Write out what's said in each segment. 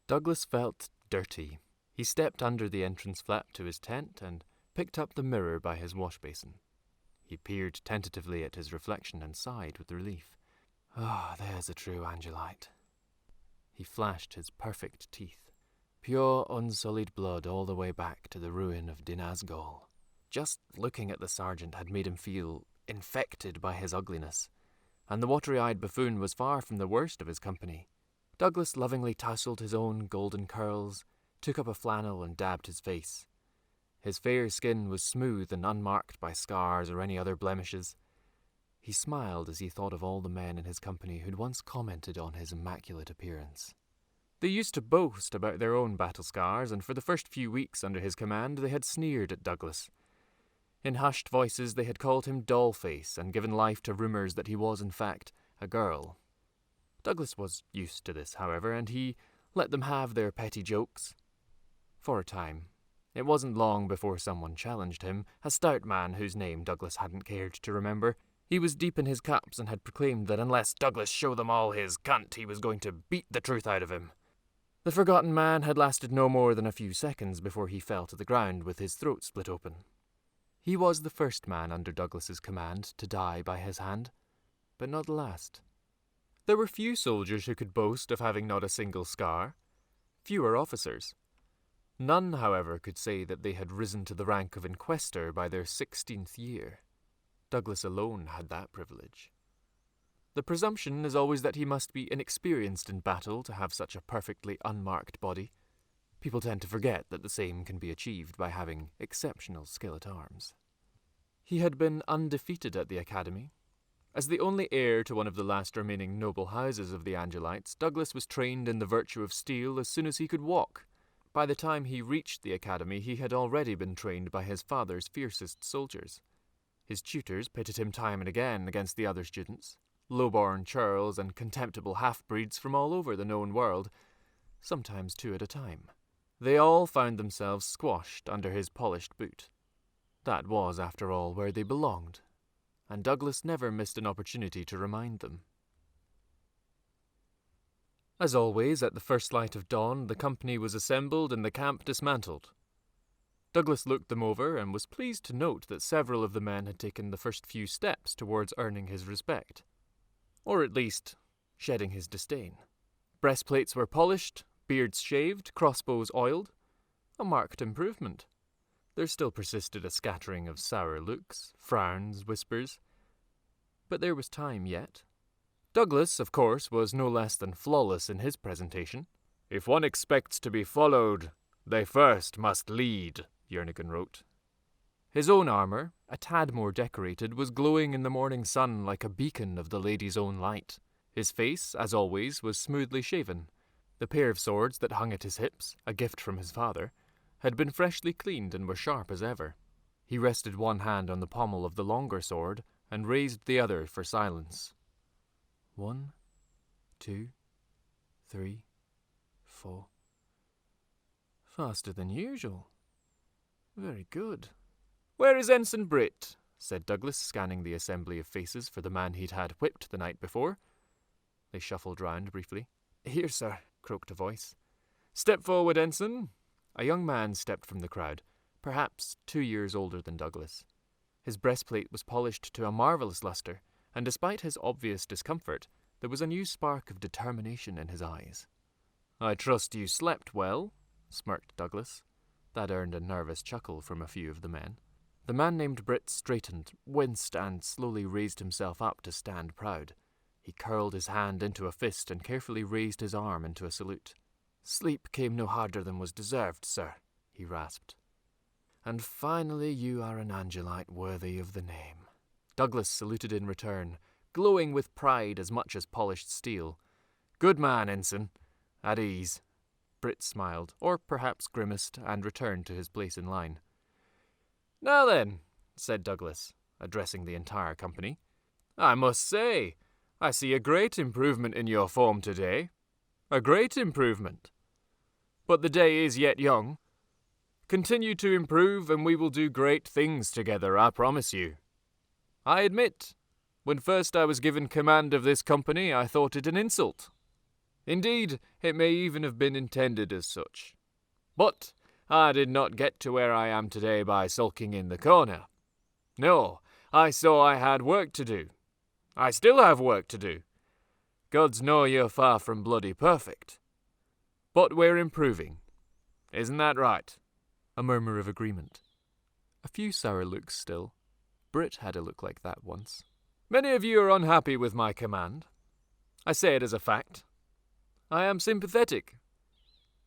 Douglas felt dirty. He stepped under the entrance flap to his tent and picked up the mirror by his wash basin. He peered tentatively at his reflection and sighed with relief. There's a true Angelite. He flashed his perfect teeth. Pure, unsullied blood all the way back to the ruin of Dinazgol. Just looking at the sergeant had made him feel infected by his ugliness, and the watery-eyed buffoon was far from the worst of his company. Douglas lovingly tousled his own golden curls, took up a flannel and dabbed his face. His fair skin was smooth and unmarked by scars or any other blemishes. He smiled as he thought of all the men in his company who'd once commented on his immaculate appearance. They used to boast about their own battle scars, and for the first few weeks under his command they had sneered at Douglas. In hushed voices they had called him Dollface and given life to rumours that he was in fact a girl. Douglas was used to this, however, and he let them have their petty jokes. For a time. It wasn't long before someone challenged him, a stout man whose name Douglas hadn't cared to remember. He was deep in his cups and had proclaimed that unless Douglas showed them all his cunt, he was going to beat the truth out of him. The forgotten man had lasted no more than a few seconds before he fell to the ground with his throat split open. He was the first man under Douglas's command to die by his hand, but not the last. There were few soldiers who could boast of having not a single scar, fewer officers. None, however, could say that they had risen to the rank of inquester by their 16th year. Douglas alone had that privilege. The presumption is always that he must be inexperienced in battle to have such a perfectly unmarked body. People tend to forget that the same can be achieved by having exceptional skill at arms. He had been undefeated at the academy. As the only heir to one of the last remaining noble houses of the Angelites, Douglas was trained in the virtue of steel as soon as he could walk. By the time he reached the academy, he had already been trained by his father's fiercest soldiers. His tutors pitted him time and again against the other students, low-born churls and contemptible half-breeds from all over the known world, sometimes two at a time. They all found themselves squashed under his polished boot. That was, after all, where they belonged, and Douglas never missed an opportunity to remind them. As always, at the first light of dawn, the company was assembled and the camp dismantled. Douglas looked them over and was pleased to note that several of the men had taken the first few steps towards earning his respect, or at least shedding his disdain. Breastplates were polished, beards shaved, crossbows oiled, a marked improvement. There still persisted a scattering of sour looks, frowns, whispers, but there was time yet. Douglas, of course, was no less than flawless in his presentation. "If one expects to be followed, they first must lead," Jernigan wrote. His own armour, a tad more decorated, was glowing in the morning sun like a beacon of the lady's own light. His face, as always, was smoothly shaven. The pair of swords that hung at his hips, a gift from his father, had been freshly cleaned and were sharp as ever. He rested one hand on the pommel of the longer sword and raised the other for silence. 1, 2, 3, 4. Faster than usual. Very good. "Where is Ensign Britt?" said Douglas, scanning the assembly of faces for the man he'd had whipped the night before. They shuffled round briefly. "Here, sir," croaked a voice. "Step forward, Ensign." A young man stepped from the crowd, perhaps 2 years older than Douglas. His breastplate was polished to a marvellous lustre, and despite his obvious discomfort, there was a new spark of determination in his eyes. "I trust you slept well," smirked Douglas. That earned a nervous chuckle from a few of the men. The man named Britt straightened, winced, and slowly raised himself up to stand proud. He curled his hand into a fist and carefully raised his arm into a salute. "Sleep came no harder than was deserved, sir," he rasped. "And finally you are an Angelite worthy of the name." Douglas saluted in return, glowing with pride as much as polished steel. "Good man, Ensign. At ease." Britt smiled, or perhaps grimaced, and returned to his place in line. "Now then," said Douglas, addressing the entire company, "I must say, I see a great improvement in your form today. A great improvement. But the day is yet young. Continue to improve and we will do great things together, I promise you. I admit, when first I was given command of this company, I thought it an insult. Indeed, it may even have been intended as such. But I did not get to where I am today by sulking in the corner. No, I saw I had work to do. I still have work to do. Gods know you're far from bloody perfect. But we're improving. Isn't that right? A murmur of agreement. A few sour looks still. Brit had a look like that once. Many of you are unhappy with my command. I say it as a fact. I am sympathetic.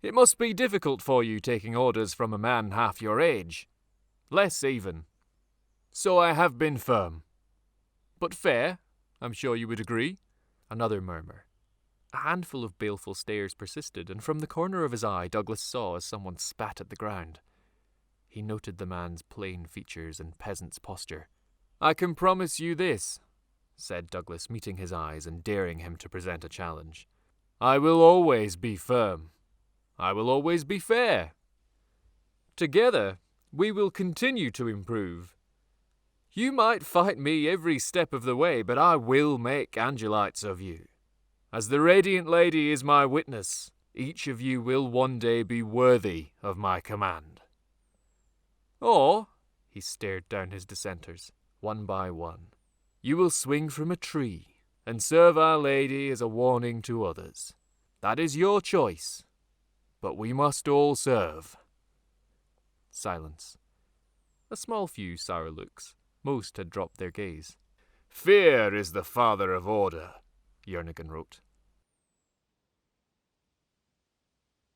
It must be difficult for you taking orders from a man half your age. Less even. So I have been firm. But fair, I'm sure you would agree. Another murmur. A handful of baleful stares persisted, and from the corner of his eye Douglas saw as someone spat at the ground. He noted the man's plain features and peasant's posture. I can promise you this, said Douglas, meeting his eyes and daring him to present a challenge. I will always be firm. I will always be fair. Together, we will continue to improve. You might fight me every step of the way, but I will make Angelites of you. As the Radiant Lady is my witness, each of you will one day be worthy of my command. Or, he stared down his dissenters, one by one, you will swing from a tree and serve Our Lady as a warning to others. That is your choice, but we must all serve. Silence. A small few sour looks. Most had dropped their gaze. Fear is the father of order, Jernigan wrote.